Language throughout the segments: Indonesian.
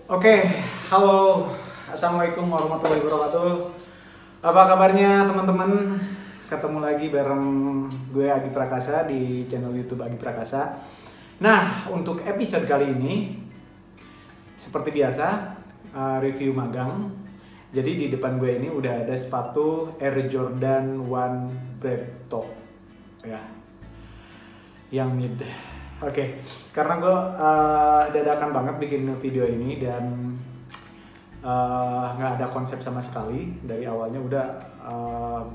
Oke, halo, assalamualaikum warahmatullahi wabarakatuh. Apa kabarnya teman-teman? Ketemu lagi bareng gue Agi Prakasa di channel YouTube Agi Prakasa. Nah, untuk episode kali ini, seperti biasa, review magang. Jadi di depan gue ini udah ada sepatu Air Jordan 1 Breadtop, ya, yang mid. Oke, karena gue dadakan banget bikin video ini dan nggak ada konsep sama sekali dari awalnya, udah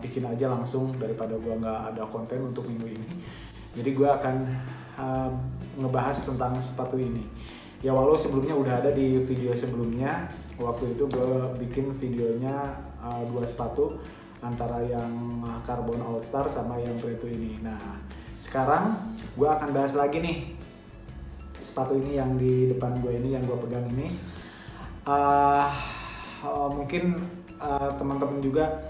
bikin aja langsung daripada gue nggak ada konten untuk minggu ini. Jadi gue akan ngebahas tentang sepatu ini. Ya walau sebelumnya udah ada di video sebelumnya, waktu itu gue bikin videonya dua sepatu antara yang Carbon All Star sama yang Preto ini. Nah, sekarang gue akan bahas lagi nih sepatu ini yang di depan gue ini, yang gue pegang ini. Mungkin teman-teman juga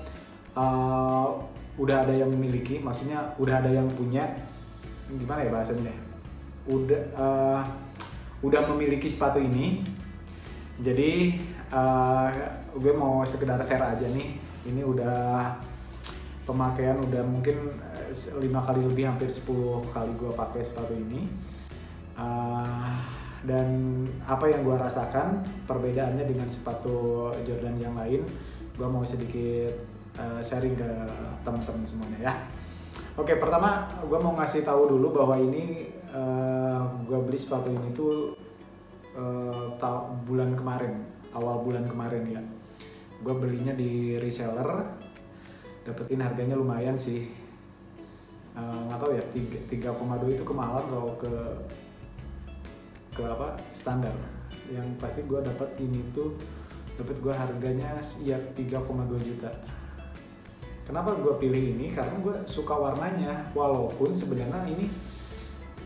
udah ada yang memiliki, maksudnya udah ada yang punya, gimana ya bahasanya? Udah memiliki sepatu ini. Jadi gue mau sekedar share aja nih. Ini udah pemakaian udah mungkin 5 kali lebih, hampir 10 kali gue pakai sepatu ini. Dan apa yang gue rasakan perbedaannya dengan sepatu Jordan yang lain, gue mau sedikit sharing ke teman-teman semuanya ya. Oke, pertama gue mau ngasih tahu dulu bahwa ini gue beli sepatu ini tuh bulan kemarin, awal bulan kemarin ya. Gue belinya di reseller, dapetin harganya lumayan sih. Nggak tahu ya, 3,2 itu kemahalan atau ke apa standar. Yang pasti gue dapat ini tuh, dapat gue harganya ya 3,2 juta. Kenapa gue pilih ini? Karena gue suka warnanya, walaupun sebenarnya ini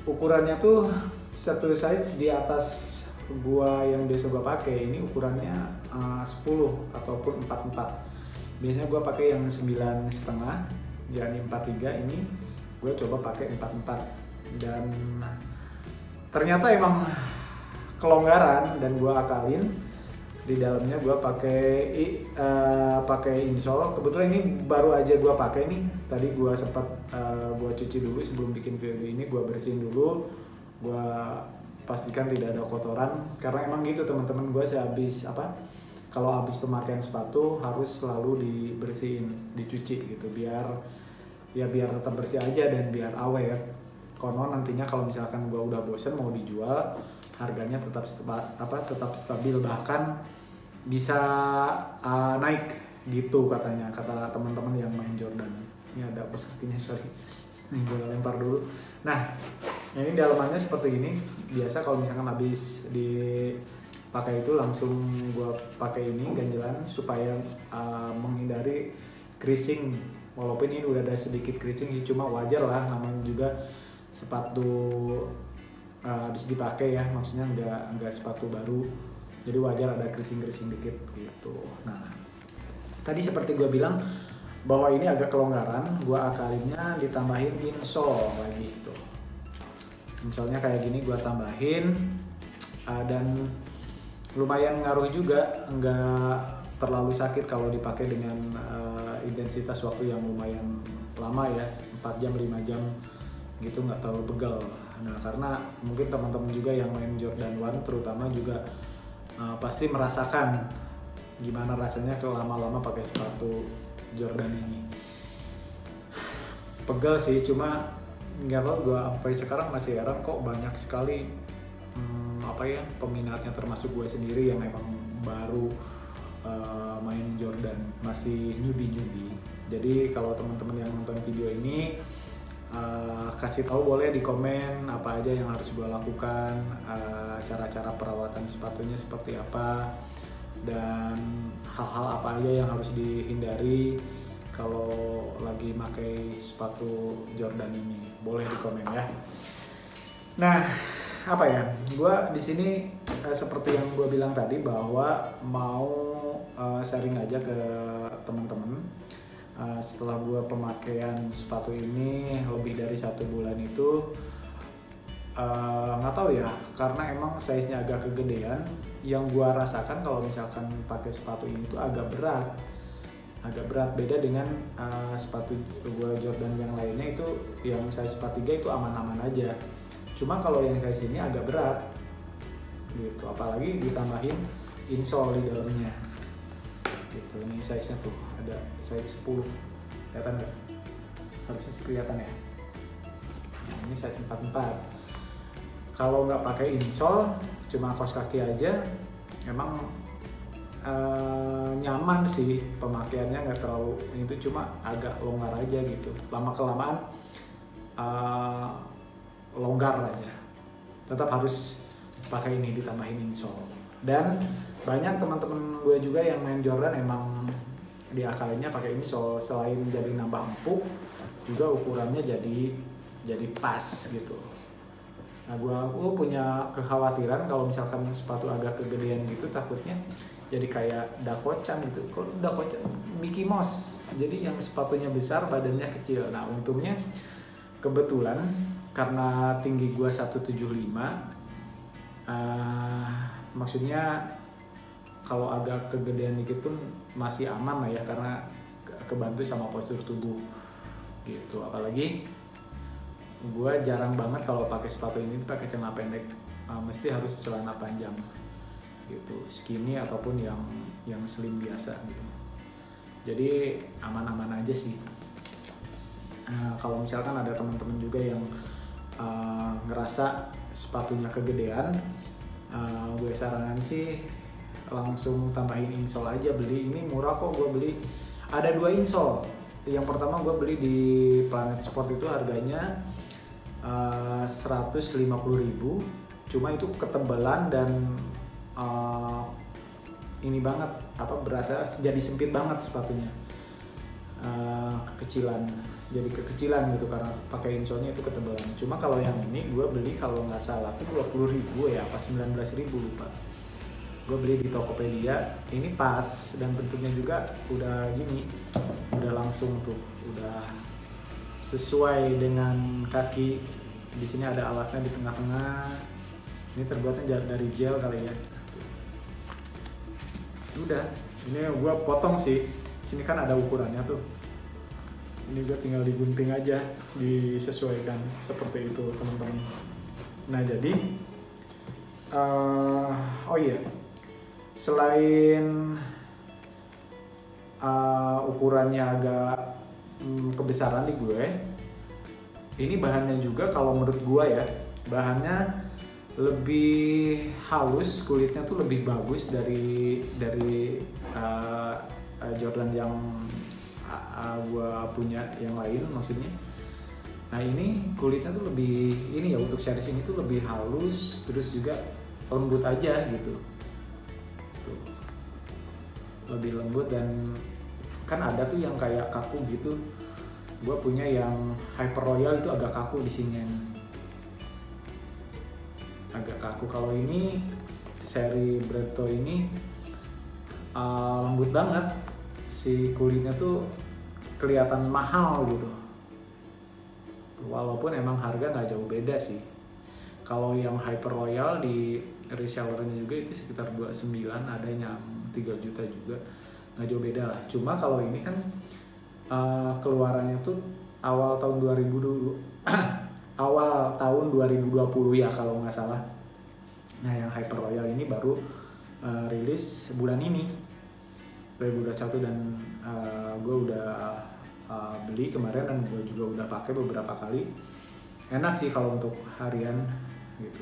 ukurannya tuh satu size di atas gua yang biasa gua pakai. Ini ukurannya 10 ataupun 44. Biasanya gua pakai yang 9,5, yakni 43. Ini gue coba pakai 44 dan ternyata emang kelonggaran, dan gue akalin di dalamnya. Gue pakai insole. Kebetulan ini baru aja gue pakai nih. Tadi gue sempat gue cuci dulu sebelum bikin video ini. Gue bersihin dulu, gue pastikan tidak ada kotoran, karena emang gitu teman-teman. Gue sehabis kalau habis pemakaian sepatu harus selalu dibersihin, dicuci gitu, biar tetap bersih aja dan biar awet. Konon nantinya kalau misalkan gue udah bosen mau dijual, harganya tetap stabil, bahkan bisa naik gitu katanya, kata teman-teman yang main Jordan. Ini ada pos kakinya, sorry, ini gue lempar dulu. Nah, ini dalamannya seperti ini. Biasa kalau misalkan habis dipakai itu langsung gue pakai ini ganjelan supaya menghindari creasing. Walaupun ini udah ada sedikit creasing, cuma wajar lah, namanya juga sepatu habis dipakai ya, maksudnya nggak sepatu baru, jadi wajar ada creasing dikit gitu. Nah, tadi seperti gue bilang bahwa ini agak kelonggaran, gue akalinnya ditambahin insole lagi gitu. Insolenya kayak gini gue tambahin, dan lumayan ngaruh juga, nggak terlalu sakit kalau dipakai dengan intensitas waktu yang lumayan lama ya, 4 jam 5 jam gitu, nggak terlalu pegal. Nah, karena mungkin teman-teman juga yang main Jordan 1 terutama juga pasti merasakan gimana rasanya kalau lama-lama pakai sepatu Jordan ini. Pegal sih, cuma nggak tahu, gue sampai sekarang masih heran kok banyak sekali peminatnya, termasuk gue sendiri yang emang baru main Jordan, masih newbie. Jadi kalau teman-teman yang nonton video ini, kasih tahu boleh di komen apa aja yang harus gue lakukan, cara-cara perawatan sepatunya seperti apa, dan hal-hal apa aja yang harus dihindari kalau lagi pakai sepatu Jordan ini. Boleh di komen ya. Nah, gue di sini seperti yang gue bilang tadi, bahwa mau sharing aja ke teman-teman. Setelah gue pemakaian sepatu ini lebih dari 1 bulan itu, nggak tahu ya, karena emang size-nya agak kegedean. Yang gua rasakan kalau misalkan pakai sepatu ini tuh agak berat, beda dengan sepatu gua Jordan yang lainnya itu yang size 43 itu aman-aman aja. Cuma kalau yang size ini agak berat gitu, apalagi ditambahin insole di dalamnya gitu. Ini size-nya tuh ada size 10, kelihatan nggak? Harusnya sih kelihatan ya. Nah, ini size 44. Kalau nggak pakai insole, cuma kaos kaki aja, emang nyaman sih pemakaiannya, nggak terlalu itu, cuma agak longgar aja gitu. Lama kelamaan longgar aja. Tetap harus pakai ini ditambahin insole. Dan banyak teman-teman gue juga yang main Jordan emang diakalinnya pakai insole, selain jadi nambah empuk, juga ukurannya jadi pas gitu. Nah, gue punya kekhawatiran kalau misalkan sepatu agak kegedean gitu, takutnya jadi kayak Dakocan gitu. Kalau Dakocan Mickey Mouse, jadi yang sepatunya besar badannya kecil. Nah, untungnya kebetulan karena tinggi gue 175, maksudnya kalau agak kegedean dikit pun masih aman lah ya, karena kebantu sama postur tubuh gitu. Apalagi gue jarang banget kalau pakai sepatu ini pakai celana pendek, mesti harus celana panjang gitu, skinny ataupun yang slim biasa gitu. Jadi aman-aman aja sih. Kalau misalkan ada teman-teman juga yang ngerasa sepatunya kegedean, gue saranin sih langsung tambahin insole aja. Beli ini murah kok, gue beli ada 2 insole. Yang pertama gue beli di Planet Sport, itu harganya 150.000, cuma itu ketebalan dan ini banget, berasa jadi sempit banget sepatunya, kekecilan gitu karena pakai insole-nya itu ketebalan. Cuma kalau yang ini gue beli kalau nggak salah tuh 20.000 ya, apa 19.000 lupa. Gue beli di Tokopedia, ini pas dan bentuknya juga udah gini, udah langsung tuh, udah sesuai dengan kaki. Di sini ada alasnya di tengah-tengah. Ini terbuatnya dari gel kali ya. Udah, ini gue potong sih. Sini kan ada ukurannya tuh. Ini gue tinggal digunting aja, disesuaikan seperti itu teman-teman. Nah jadi, oh iya, selain ukurannya agak kebesaran di gue, ini bahannya juga kalau menurut gue ya, bahannya lebih halus, kulitnya tuh lebih bagus dari Jordan yang gue punya yang lain maksudnya. Nah ini kulitnya tuh lebih, ini ya untuk series ini tuh lebih halus, terus juga lembut aja gitu. Tuh. Lebih lembut, dan kan ada tuh yang kayak kaku gitu. Gue punya yang Hyper Royal itu agak kaku di sini, agak kaku. Kalau ini seri Breto ini lembut banget, si kulitnya tuh kelihatan mahal gitu. Walaupun emang harga nggak jauh beda sih. Kalau yang Hyper Royal di resellernya juga itu sekitar 29, ada yang 3 juta juga, nggak jauh beda lah. Cuma kalau ini kan keluarannya tuh awal tahun 2020 ya kalau nggak salah. Nah yang Hyper Royal ini baru rilis bulan ini 2021, dan gue udah beli kemarin dan gue juga udah pakai beberapa kali. Enak sih kalau untuk harian gitu,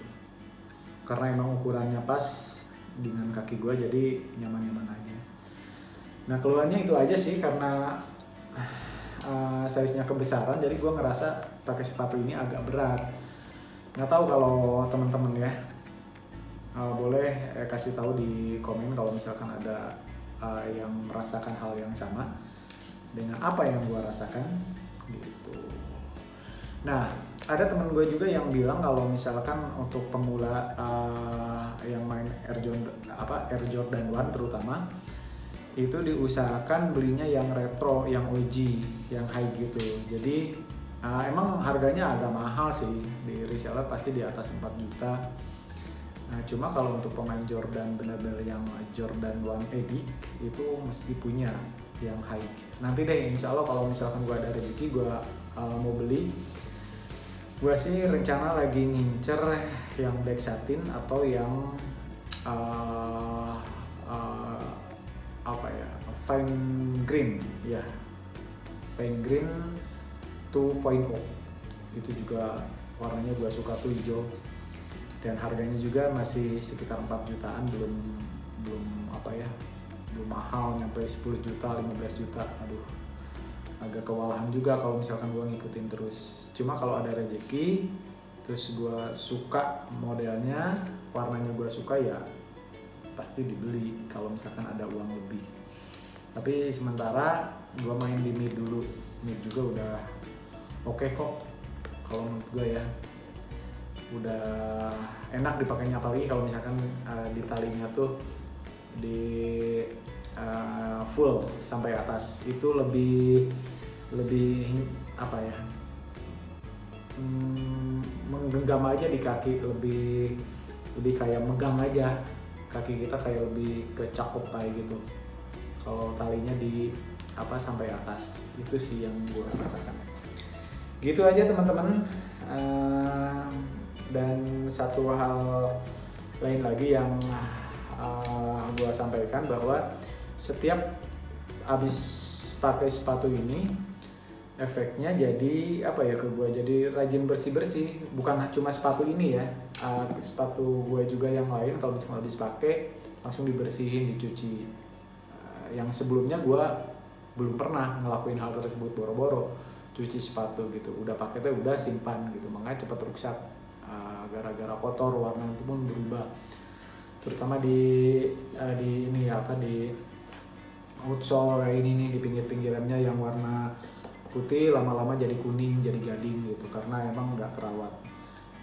karena emang ukurannya pas dengan kaki gue, jadi nyaman-nyaman aja. Nah keluhannya itu aja sih, karena size-nya kebesaran, jadi gue ngerasa pakai sepatu ini agak berat. Nggak tahu kalau teman-teman ya, boleh kasih tahu di komen kalau misalkan ada yang merasakan hal yang sama dengan apa yang gue rasakan gitu. Nah ada teman gue juga yang bilang kalau misalkan untuk pemula yang main Air Jordan 1 terutama, itu diusahakan belinya yang retro, yang OG, yang high gitu. Jadi Emang harganya agak mahal sih, di reseller pasti di atas 4 juta. Nah, cuma kalau untuk pemain Jordan benar-benar yang Jordan 1 Edict itu mesti punya yang high. Nanti deh insya Allah kalau misalkan gue ada rezeki gue mau beli. Gue sih rencana lagi ngincer yang black satin atau yang apa ya, fine green ya, fine green 2.0. Itu juga warnanya gue suka tuh, hijau, dan harganya juga masih sekitar 4 jutaan, belum apa ya, belum mahal nyampe 10 juta 15 juta. Aduh, agak kewalahan juga kalau misalkan gue ngikutin terus. Cuma kalau ada rezeki terus gue suka modelnya, warnanya gue suka, ya pasti dibeli kalau misalkan ada uang lebih. Tapi sementara gue main di mid dulu. Mid juga udah oke kok kalau menurut gue ya, udah enak dipakainya, apalagi kalau misalkan di talinya tuh di full sampai atas, itu lebih apa ya, menggenggam aja di kaki, lebih kayak megang aja kaki kita, kayak lebih kecakup kayak gitu kalau talinya di apa sampai atas. Itu sih yang gue rasakan. Gitu aja teman-teman. Dan satu hal lain lagi yang gue sampaikan, bahwa setiap habis pakai sepatu ini efeknya jadi apa ya, ke gue jadi rajin bersih-bersih. Bukan cuma sepatu ini ya, sepatu gue juga yang lain kalau misalnya habis pakai langsung dibersihin, dicuci. Yang sebelumnya gue belum pernah ngelakuin hal tersebut, boro-boro cuci sepatu gitu, udah pakai tuh udah simpan gitu, makanya cepat rusak gara-gara kotor, warna itu pun berubah, terutama di ini ya, apa, di outsole kayak ini nih, di pinggir-pinggirannya yang warna putih lama-lama jadi kuning, jadi gading gitu, karena emang nggak terawat.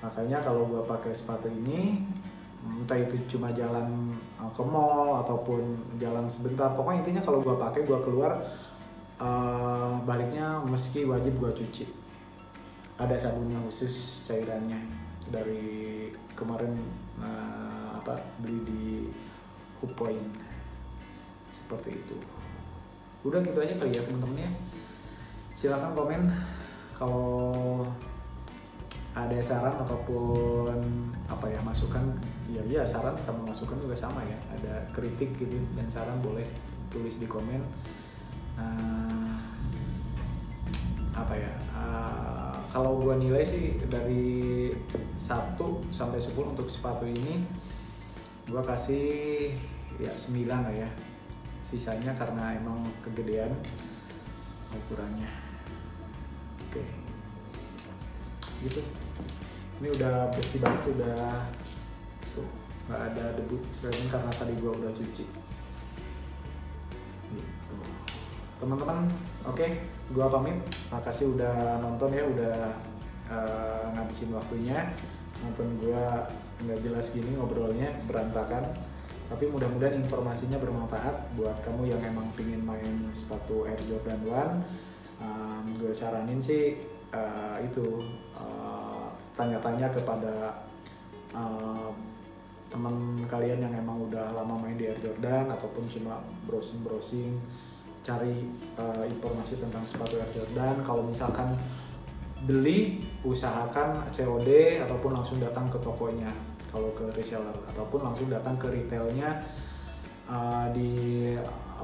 Makanya kalau gua pakai sepatu ini, entah itu cuma jalan ke mall ataupun jalan sebentar, pokoknya intinya kalau gua pakai, gua keluar, baliknya meski wajib gua cuci. Ada sabunnya khusus cairannya, dari kemarin beli di Hook Point, seperti itu. Udah gitu aja kali ya teman-teman ya. Silakan komen kalau ada saran ataupun apa ya, masukan. Ya saran sama masukan juga sama ya, ada kritik gitu dan saran boleh tulis di komen. Apa ya, kalau gua nilai sih dari 1 sampai 10 untuk sepatu ini, gua kasih ya 9 lah ya. Sisanya karena emang kegedean ukurannya. Oke. Gitu. Ini udah bersih banget, udah tuh nggak ada debu selain karena tadi gua udah cuci. Gitu. Teman-teman, oke, gua pamit. Makasih udah nonton ya, udah ngabisin waktunya nonton gua nggak jelas gini ngobrolnya, berantakan. Tapi mudah-mudahan informasinya bermanfaat buat kamu yang emang pingin main sepatu Air Jordan 1. Gue saranin sih itu tanya-tanya kepada teman kalian yang emang udah lama main di Air Jordan, ataupun cuma browsing-browsing cari informasi tentang sepatu Air Jordan. Kalau misalkan beli, usahakan COD ataupun langsung datang ke tokonya kalau ke reseller, ataupun langsung datang ke retailnya. Di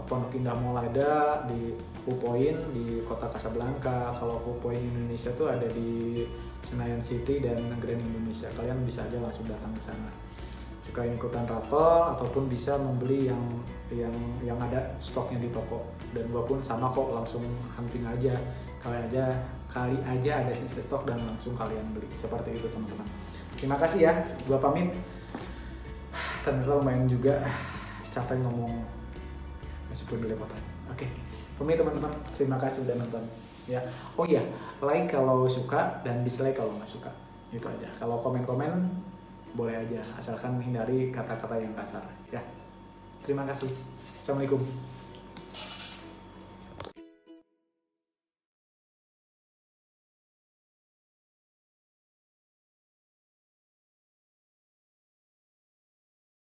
Pondok Indah Mall ada, di Hook Point di Kota Kasablanka. Kalau Hook Point Indonesia tuh ada di Senayan City dan Grand Indonesia. Kalian bisa aja langsung datang ke sana. Sekalian ikutan raffle ataupun bisa membeli yang ada stoknya di toko. Dan gua pun sama kok, langsung hunting aja. Kali aja ada sisa stok dan langsung kalian beli. Seperti itu teman-teman. Terima kasih ya, gua pamit. Ternyata lumayan juga capek ngomong meskipun belepotan. Oke, pamit teman-teman. Terima kasih udah nonton. Ya, oh iya, like kalau suka dan dislike kalau nggak suka. Itu aja. Kalau komen-komen boleh aja, asalkan hindari kata-kata yang kasar. Ya, terima kasih. Assalamualaikum.